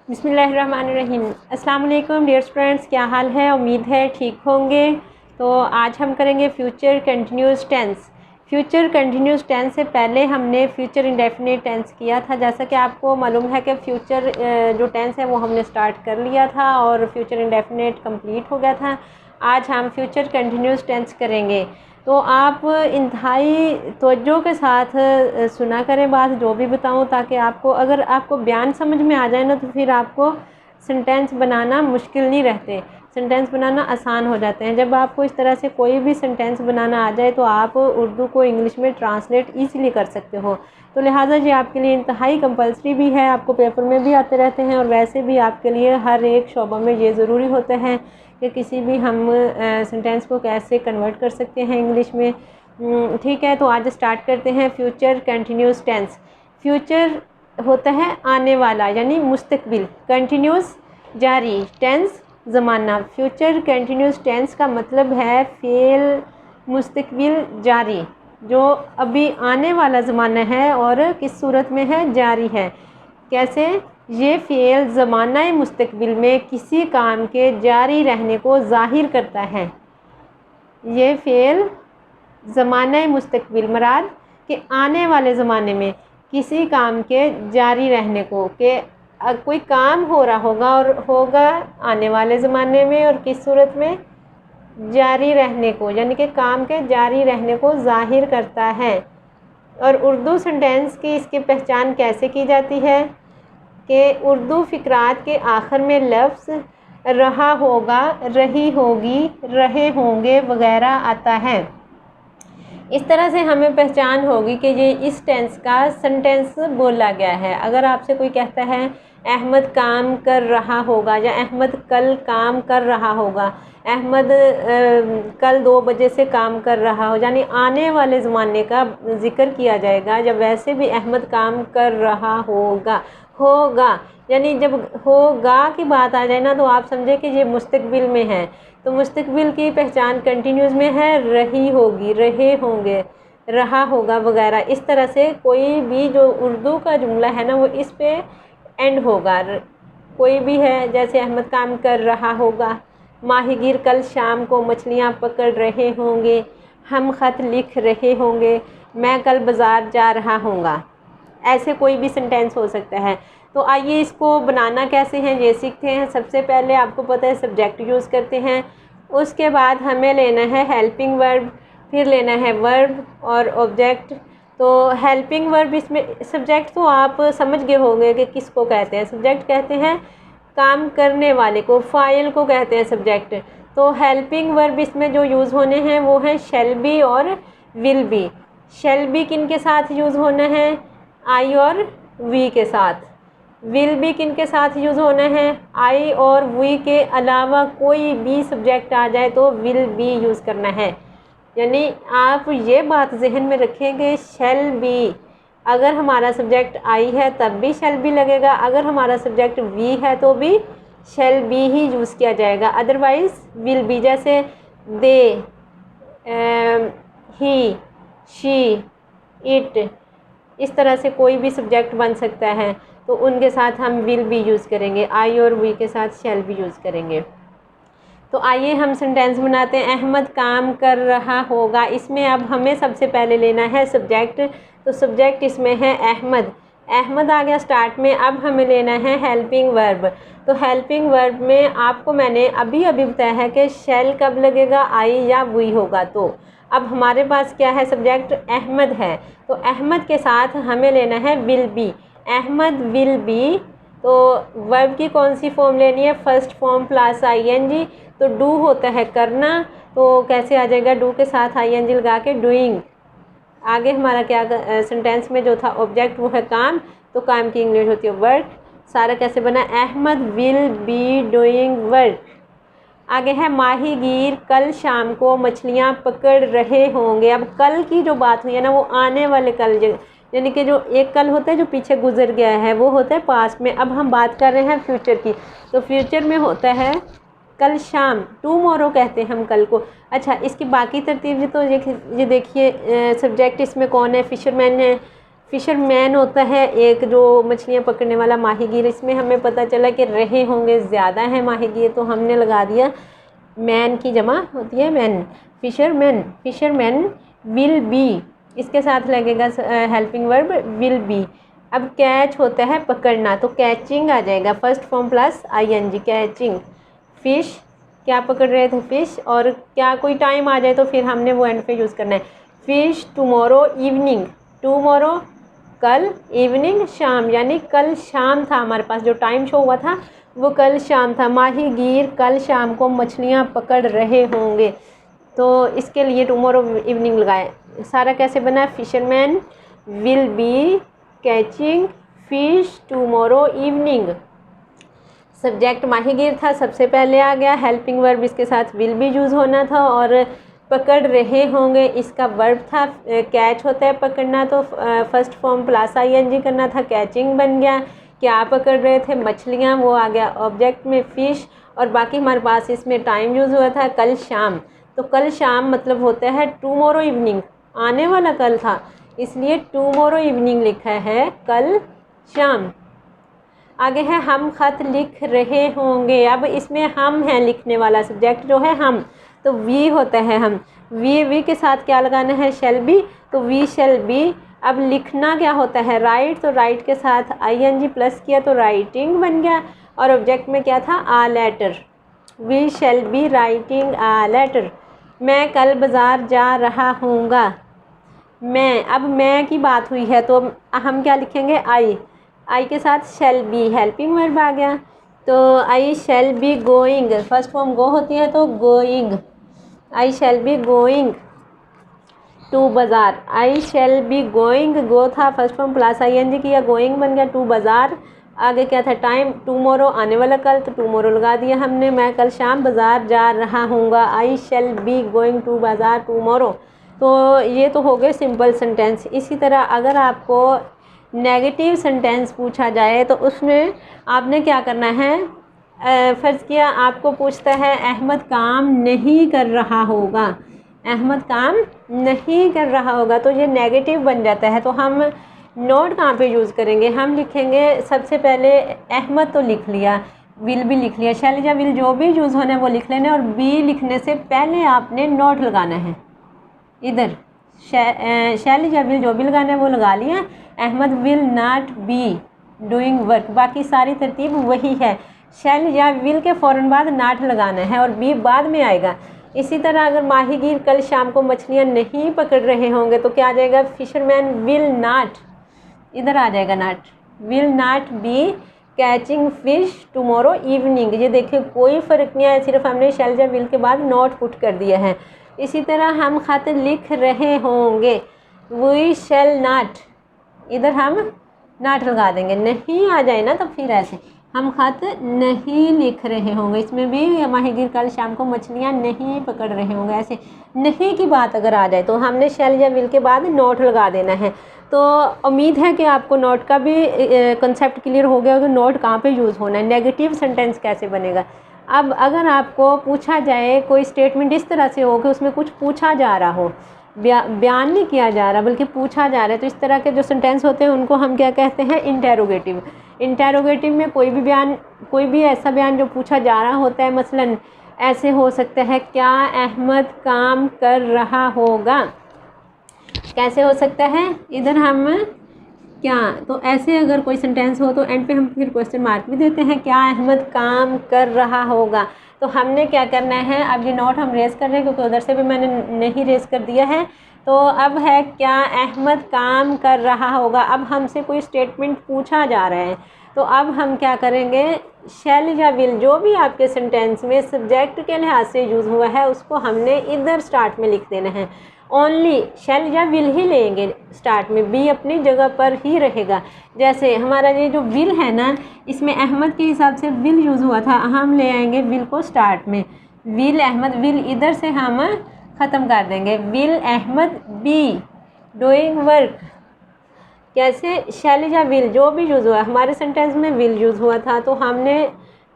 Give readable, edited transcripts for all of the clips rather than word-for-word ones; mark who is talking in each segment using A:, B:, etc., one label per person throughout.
A: बिस्मिल्लाहिर्रहमानिर्रहीम। अस्सलाम वालेकुम डियर स्टूडेंट्स, क्या हाल है? उम्मीद है ठीक होंगे। तो आज हम करेंगे future continuous tense. Future continuous tense से पहले हमने फ्यूचर इंडेफिनिट टेंस किया था। जैसा कि आपको मालूम है कि फ्यूचर जो टेंस है वो हमने स्टार्ट कर लिया था और फ्यूचर इंडेफिनिट कंप्लीट हो गया था। आज हम फ्यूचर कंटिन्यूस टेंस करेंगे। तो आप इंतहाई तवज्जो के साथ सुना करें बात जो भी बताऊं, ताकि आपको अगर आपको बयान समझ में आ जाए ना तो फिर आपको सेंटेंस बनाना मुश्किल नहीं रहते, सेंटेंस बनाना आसान हो जाते हैं। जब आपको इस तरह से कोई भी सेंटेंस बनाना आ जाए तो आप उर्दू को इंग्लिश में ट्रांसलेट ईज़िली कर सकते हो। तो लिहाजा ये आपके लिए इंतहाई कंपल्सरी भी है, आपको पेपर में भी आते रहते हैं और वैसे भी आपके लिए हर एक शोबा में ये ज़रूरी होता है कि किसी भी हम सेंटेंस को कैसे कन्वर्ट कर सकते हैं इंग्लिश में। ठीक है, तो आज स्टार्ट करते हैं फ्यूचर कंटिन्यूस टेंस। फ्यूचर होता है आने वाला यानी मुस्तकबिल, कंटिन्यूस जारी, टेंस ज़माना। फ्यूचर कंटिन्यूस टेंस का मतलब है फ़ेल मुस्तकबिल जारी, जो अभी आने वाला ज़माना है और किस सूरत में है, जारी है। कैसे? ये फ़ेल ज़माना मुस्तकबिल में किसी काम के जारी रहने को ज़ाहिर करता है। ये फ़ेल ज़माना मुस्तकबिल मराद कि आने वाले ज़माने में किसी काम के जारी रहने को, कि कोई काम हो रहा होगा और होगा आने वाले ज़माने में और किस सूरत में, जारी रहने को, यानी कि काम के जारी रहने को ज़ाहिर करता है। और उर्दू सेंटेंस की इसकी पहचान कैसे की जाती है कि उर्दू फ़िक्रात के आखिर में लफ्ज़ रहा होगा, रही होगी, रहे होंगे वगैरह आता है। इस तरह से हमें पहचान होगी कि ये इस टेंस का सेंटेंस बोला गया है। अगर आपसे कोई कहता है अहमद काम कर रहा होगा या अहमद कल काम कर रहा होगा, अहमद कल 2 बजे से काम कर रहा हो, यानी आने वाले ज़माने का ज़िक्र किया जाएगा। जब वैसे भी अहमद काम कर रहा होगा, होगा यानी जब होगा की बात आ जाए ना तो आप समझे कि ये मुस्तकबिल में है। तो मुस्तकबिल की पहचान कंटिन्यूस में है, रही होगी, रहे होंगे, रहा होगा वगैरह। इस तरह से कोई भी जो उर्दू का जुमला है ना वो इस पे एंड होगा। कोई भी है, जैसे अहमद काम कर रहा होगा, माहीगीर कल शाम को मछलियाँ पकड़ रहे होंगे, हम ख़त लिख रहे होंगे, मैं कल बाज़ार जा रहा होऊंगा। ऐसे कोई भी सेंटेंस हो सकता है। तो आइए इसको बनाना कैसे हैं ये सीखते हैं। सबसे पहले आपको पता है सब्जेक्ट यूज़ करते हैं, उसके बाद हमें लेना है हेल्पिंग वर्ब, फिर लेना है वर्ब और ऑब्जेक्ट। तो हेल्पिंग वर्ब, इसमें सब्जेक्ट तो आप समझ गए होंगे कि किसको कहते हैं। सब्जेक्ट कहते हैं काम करने वाले को, फ़ाइल को कहते हैं सब्जेक्ट। तो हेल्पिंग वर्ब इसमें जो यूज़ होने हैं वो हैं शैल बी और विल बी। शैल बी किन के साथ यूज़ होना है? आई और वी के साथ। विल भी किन के साथ यूज़ होना है? आई और वी के अलावा कोई भी सब्जेक्ट आ जाए तो विल बी यूज़ करना है। यानी आप ये बात जहन में रखेंगे, शैल बी, अगर हमारा सब्जेक्ट आई है तब भी शैल बी लगेगा, अगर हमारा सब्जेक्ट वी है तो भी शैल बी ही यूज़ किया जाएगा, अदरवाइज़ विल बी। जैसे दे, ही, शी, इट, इस तरह से कोई भी सब्जेक्ट बन सकता है तो उनके साथ हम विल भी यूज़ करेंगे, आई और वी के साथ शैल भी यूज़ करेंगे। तो आइए हम सेंटेंस बनाते हैं। अहमद काम कर रहा होगा, इसमें अब हमें सबसे पहले लेना है सब्जेक्ट। तो सब्जेक्ट इसमें है अहमद, अहमद आ गया स्टार्ट में। अब हमें लेना है हेल्पिंग वर्ब। तो हेल्पिंग वर्ब में आपको मैंने अभी बताया है कि शैल कब लगेगा, आई या वी होगा। तो अब हमारे पास क्या है, सब्जेक्ट अहमद है, तो अहमद के साथ हमें लेना है will be. Ahmad will be, तो वर्ब की कौन सी फॉर्म लेनी है? First form plus ING। तो डू होता है करना, तो कैसे आ जाएगा? डू के साथ ING लगा के डूइंग। आगे हमारा क्या सेंटेंस में जो था ऑब्जेक्ट वो है काम, तो काम की इंग्लिश होती है वर्क। सारा कैसे बना? Ahmad will be doing work. आगे है माहीगीर कल शाम को मछलियाँ पकड़ रहे होंगे। अब कल की जो बात हुई है ना वो आने वाले कल, यानी कि जो एक कल होता है जो पीछे गुजर गया है वो होता है पास्ट में। अब हम बात कर रहे हैं फ्यूचर की, तो फ्यूचर में होता है कल शाम, टुमारो कहते हैं हम कल को। अच्छा, इसकी बाकी तरतीब तो ये देखिए, सब्जेक्ट इसमें कौन है? फिशरमैन है। फिशरमैन होता है एक जो मछलियाँ पकड़ने वाला माहीगीर। इसमें हमें पता चला कि रहे होंगे ज़्यादा हैं माहीगीर, तो हमने लगा दिया मैन की जमा होती है man. Fisherman, fisherman will B, इसके साथ लगेगा हेल्पिंग वर्ब विल बी। अब कैच होता है पकड़ना, तो कैचिंग आ जाएगा, first form plus ING, catching. Fish, क्या पकड़ रहे थे फ़िश, और क्या कोई टाइम आ जाए तो फिर हमने वो एंड पे यूज़ करना है। फ़िश टुमारो इवनिंग, टुमारो कल, इवनिंग शाम, यानी कल शाम था हमारे पास, जो टाइम शो हुआ था वो कल शाम था। माहीगीर कल शाम को मछलियाँ पकड़ रहे होंगे, तो इसके लिए टुमारो इवनिंग लगाए। सारा कैसे बना है, fisherman will be catching fish tomorrow evening. Subject माहीगीर था, सबसे पहले आ गया। हेल्पिंग वर्ब इसके साथ विल भी यूज़ होना था, और पकड़ रहे होंगे इसका वर्ब था। कैच होता है पकड़ना, तो फर्स्ट फॉर्म प्लस ING करना था, कैचिंग बन गया। क्या पकड़ रहे थे, मछलियाँ, वो आ गया ऑब्जेक्ट में फ़िश। और बाकी हमारे पास इसमें टाइम यूज़ हुआ था कल शाम, तो कल शाम मतलब होता है टुमारो इवनिंग, आने वाला कल था, इसलिए टुमारो इवनिंग लिखा है, कल शाम। आगे है हम ख़त लिख रहे होंगे। अब इसमें हम है लिखने वाला, सब्जेक्ट जो है हम, तो वी होता है हम। वी के साथ क्या लगाना है, शैल बी, तो वी शैल बी। अब लिखना क्या होता है, राइट, तो राइट के साथ ING प्लस किया तो राइटिंग बन गया। और ऑब्जेक्ट में क्या था, a letter, we shall be writing a letter. मैं कल बाज़ार जा रहा हूँगा, मैं, अब मैं की बात हुई है तो हम क्या लिखेंगे, आई के साथ शैल बी, हेल्पिंग वर्ब आ गया। तो I shall be going, first form go होती है तो going, I shall be going to बाज़ार, I shall be going, go था फर्स्ट फॉर्म प्लस ING किया, गोइंग बन गया टू बाज़ार। आगे क्या था, टाइम टुमारो, आने वाला कल, तो टुमारो लगा दिया हमने। मैं कल शाम बाज़ार जा रहा हूँगा, आई shall be going to bazaar tomorrow. तो ये तो हो गए सिंपल सेंटेंस। इसी तरह अगर आपको नेगेटिव सेंटेंस पूछा जाए तो उसमें आपने क्या करना है, फ़र्ज़ किया आपको पूछता है अहमद काम नहीं कर रहा होगा, अहमद काम नहीं कर रहा होगा, तो ये नेगेटिव बन जाता है। तो हम नोट कहाँ पे यूज़ करेंगे, हम लिखेंगे सबसे पहले अहमद तो लिख लिया, विल भी लिख लिया, शैल या विल जो भी यूज़ होना है वो लिख लेना, और बी लिखने से पहले आपने नोट लगाना है। इधर शैल या विल जो भी लगाना है वो लगा लिया। Ahmad will not be doing work, बाकी सारी तरतीब वही है। शैल या विल के फ़ौरन बाद नॉट लगाना है और बी बाद में आएगा। इसी तरह अगर माहीगीर कल शाम को मछलियाँ नहीं पकड़ रहे होंगे तो क्या आ जाएगा, फिशरमैन विल नॉट, इधर आ जाएगा not, will not B catching fish tomorrow evening. ये देखिए कोई फ़र्क नहीं आया, सिर्फ हमने शैल या विल के बाद नॉट पुट कर दिया है। इसी तरह हम ख़त लिख रहे होंगे, वी शैल नॉट, इधर हम नॉट लगा देंगे, नहीं आ जाए ना तो फिर ऐसे हम ख़त नहीं लिख रहे होंगे, इसमें भी माहीगीर कल शाम को मछलियाँ नहीं पकड़ रहे होंगे, ऐसे नहीं की बात अगर आ जाए तो हमने शैल या विल के बाद नोट लगा देना है। तो उम्मीद है कि आपको नोट का भी कंसेप्ट क्लियर हो गया होगा, नोट कहाँ पे यूज़ होना है, नेगेटिव सेंटेंस कैसे बनेगा। अब अगर आपको पूछा जाए कोई स्टेटमेंट इस तरह से हो कि उसमें कुछ पूछा जा रहा हो, बयान नहीं किया जा रहा बल्कि पूछा जा रहा है, तो इस तरह के जो सेंटेंस होते हैं उनको हम क्या कहते हैं, इंटेरोगेटिव। इंटेरोगेटिव में कोई भी बयान, कोई भी ऐसा बयान जो पूछा जा रहा होता है, मसलन ऐसे हो सकता है, क्या अहमद काम कर रहा होगा, कैसे हो सकता है, इधर हम क्या, तो ऐसे अगर कोई सेंटेंस हो तो एंड पे हम फिर क्वेश्चन मार्क भी देते हैं, क्या अहमद काम कर रहा होगा। तो हमने क्या करना है, अब ये नोट हम रेस कर रहे हैं क्योंकि उधर से भी मैंने नहीं रेस कर दिया है। तो अब है क्या अहमद काम कर रहा होगा, अब हमसे कोई स्टेटमेंट पूछा जा रहा है, तो अब हम क्या करेंगे, शैल या विल जो भी आपके सेंटेंस में सब्जेक्ट के लिहाज से यूज़ हुआ है उसको हमने इधर स्टार्ट में लिख देना है। ओनली शैल या विल ही लेंगे स्टार्ट में, बी अपनी जगह पर ही रहेगा। जैसे हमारा ये जो विल है ना, इसमें अहमद के हिसाब से विल यूज़ हुआ था, हम ले आएंगे विल को स्टार्ट में, विल अहमद, विल इधर से हम ख़त्म कर देंगे, will Ahmad be doing work. कैसे, शैल या विल जो भी यूज़ हुआ, हमारे सेंटेंस में विल यूज़ हुआ था तो हमने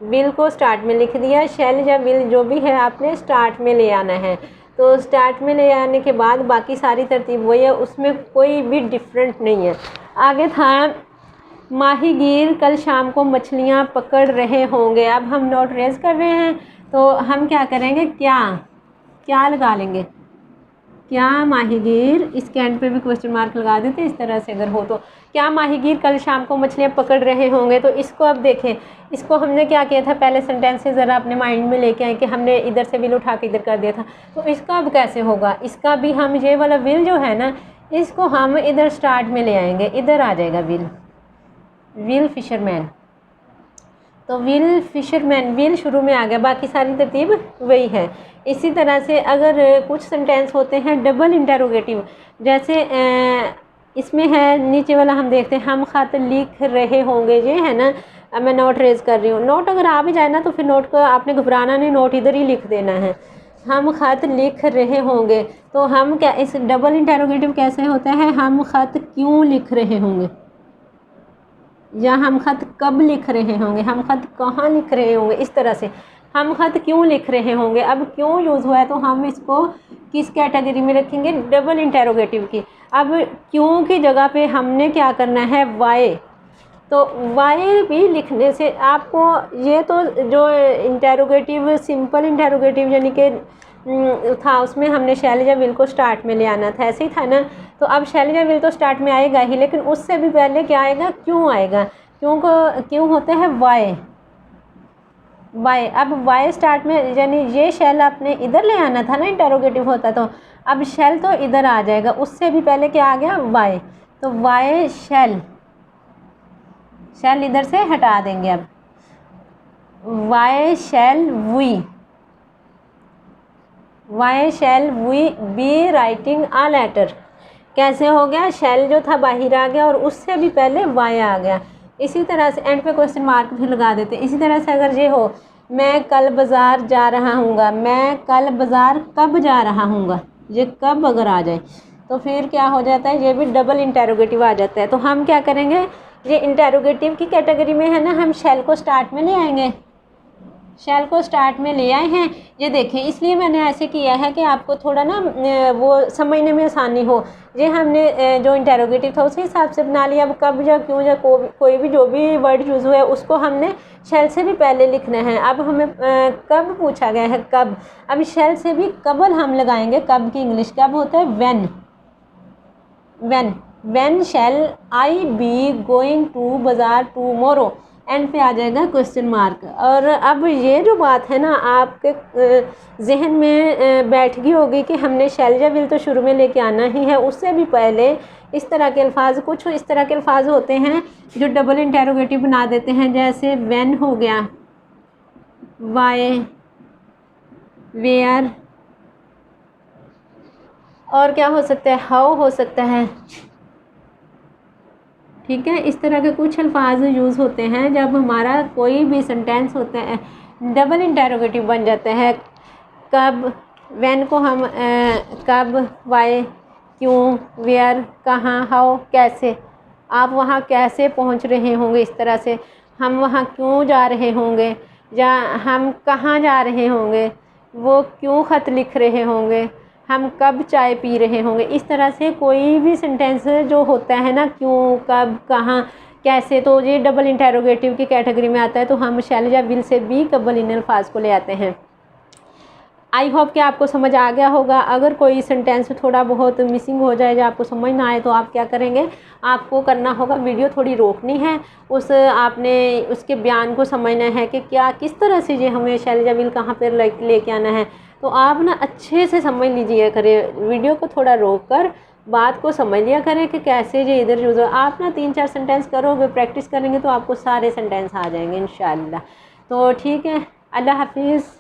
A: विल को स्टार्ट में लिख दिया, शैल या विल जो भी है आपने स्टार्ट में ले आना है। तो स्टार्ट में ले आने के बाद बाकी सारी तरतीब वही है, उसमें कोई भी डिफरेंट नहीं है। आगे था माहीगीर कल शाम को मछलियाँ पकड़ रहे होंगे। अब हम नोट रेज कर रहे हैं तो हम क्या करेंगे, क्या लगा लेंगे, क्या माहीगीर, इसके एंड पे भी क्वेश्चन मार्क लगा देते इस तरह से अगर हो तो। क्या माहीगीर कल शाम को मछलियाँ पकड़ रहे होंगे, तो इसको अब देखें, इसको हमने क्या किया था, पहले सेंटेंस से ज़रा अपने माइंड में लेके आए कि हमने इधर से विल उठा के इधर कर दिया था, तो इसका अब कैसे होगा, इसका भी हम ये वाला विल जो है ना, इसको हम इधर स्टार्ट में ले आएंगे, इधर आ जाएगा विल फिशरमैन। तो विल फिशरमैन, विल शुरू में आ गया, बाकी सारी तरतीब वही है। इसी तरह से अगर कुछ सेंटेंस होते हैं डबल इंटेरोगेटिव, जैसे इसमें है नीचे वाला, हम देखते हैं हम ख़त लिख रहे होंगे, ये है ना, अब मैं नोट रेज कर रही हूँ। नोट अगर आ भी जाए ना तो फिर नोट को आपने घबराना नहीं, नोट इधर ही लिख देना है। हम ख़त लिख रहे होंगे, तो हम क्या, इस डबल इंटेरोगेटिव कैसे होता है, हम ख़त क्यों लिख रहे होंगे, या हम ख़त कब लिख रहे होंगे, हम ख़त कहाँ लिख रहे होंगे, इस तरह से हम ख़त क्यों लिख रहे होंगे। अब क्यों यूज़ हुआ है तो हम इसको किस कैटेगरी में रखेंगे, डबल इंटेरोगेटिव की। अब क्यों की जगह पे हमने क्या करना है, वाई। तो वाई भी लिखने से आपको ये तो जो इंटेरोगेटिव सिंपल इंटेरोगेटिव यानी कि था, उसमें हमने शैल या विल को स्टार्ट में ले आना था, ऐसे ही था ना। तो अब शैल या विल तो स्टार्ट में आएगा ही, लेकिन उससे भी पहले क्या आएगा, क्यों आएगा। क्यों होते हैं वाई। अब वाई स्टार्ट में, यानी ये शैल आपने इधर ले आना था ना, इंटेरोगेटिव होता तो। अब शैल तो इधर आ जाएगा, उससे भी पहले क्या आ गया, वाई। तो वाई शैल इधर से हटा देंगे। अब why shall we be writing a letter. कैसे हो गया, शैल जो था बाहर आ गया और उससे भी पहले वाई आ गया। इसी तरह से एंड पे क्वेश्चन मार्क भी लगा देते। इसी तरह से अगर ये हो, मैं कल बाज़ार जा रहा हूँगा, मैं कल बाज़ार कब जा रहा हूँगा, ये कब अगर आ जाए तो फिर क्या हो जाता है, ये भी डबल इंटेरोगेटिव आ जाता है। तो हम क्या करेंगे, ये इंटेरोगेटिव की कैटेगरी में है ना, हम शैल को स्टार्ट में ले आएंगे, शैल को स्टार्ट में ले आए हैं। ये देखें, इसलिए मैंने ऐसे किया है कि आपको थोड़ा ना वो समझने में आसानी हो। ये हमने जो इंटेरोगेटिव था उसी हिसाब से बना लिया। अब कब या क्यों या कोई भी जो भी वर्ड यूज़ हुआ है उसको हमने शैल से भी पहले लिखना है। अब हमें कब पूछा गया है, कब। अब शैल से भी कबल हम लगाएंगे। कब की इंग्लिश कब होता है, when shall I be going to bazaar tomorrow. End पे आ जाएगा क्वेश्चन मार्क। और अब ये जो बात है ना, आपके जहन में बैठ गई होगी कि हमने शैल या विल तो शुरू में लेके आना ही है। उससे भी पहले इस तरह के अल्फाज, कुछ इस तरह के अल्फाज होते हैं जो डबल इंटेरोगेटिव बना देते हैं, जैसे व्हेन हो गया, वाई, वेयर, और क्या हो सकता है, हाउ हो सकता है। ठीक है, इस तरह के कुछ अल्फाज यूज़ होते हैं जब हमारा कोई भी सेंटेंस होता है डबल इंटेरोगेटिव बन जाता है। कब, व्हेन को हम कब, वाई, क्यों, वेयर, कहाँ, हाउ, कैसे। आप वहाँ कैसे पहुँच रहे होंगे, इस तरह से हम वहाँ क्यों जा रहे होंगे, या हम कहाँ जा रहे होंगे, वो क्यों ख़त लिख रहे होंगे, हम कब चाय पी रहे होंगे। इस तरह से कोई भी सेंटेंस जो होता है ना, क्यों, कब, कहाँ, कैसे, तो ये डबल इंटेरोगेटिव की कैटेगरी में आता है। तो हम शैल या विल से भी कबल इन अल्फाज को ले आते हैं। आई होप कि आपको समझ आ गया होगा। अगर कोई सेंटेंस थोड़ा बहुत मिसिंग हो जाए या आपको समझ ना आए तो आप क्या करेंगे, आपको करना होगा, वीडियो थोड़ी रोकनी है, आपने उसके बयान को समझना है कि क्या किस तरह से ये हमें शैल या विल कहाँ पर लेके आना है। तो आप ना अच्छे से समझ लीजिए करें, वीडियो को थोड़ा रोक कर बात को समझ लिया करें कि कैसे ये इधर यूज़ हो। आप ना 3-4 सेंटेंस करोगे, प्रैक्टिस करेंगे तो आपको सारे सेंटेंस आ जाएंगे इंशाल्लाह। तो ठीक है, अल्लाह हाफिज़।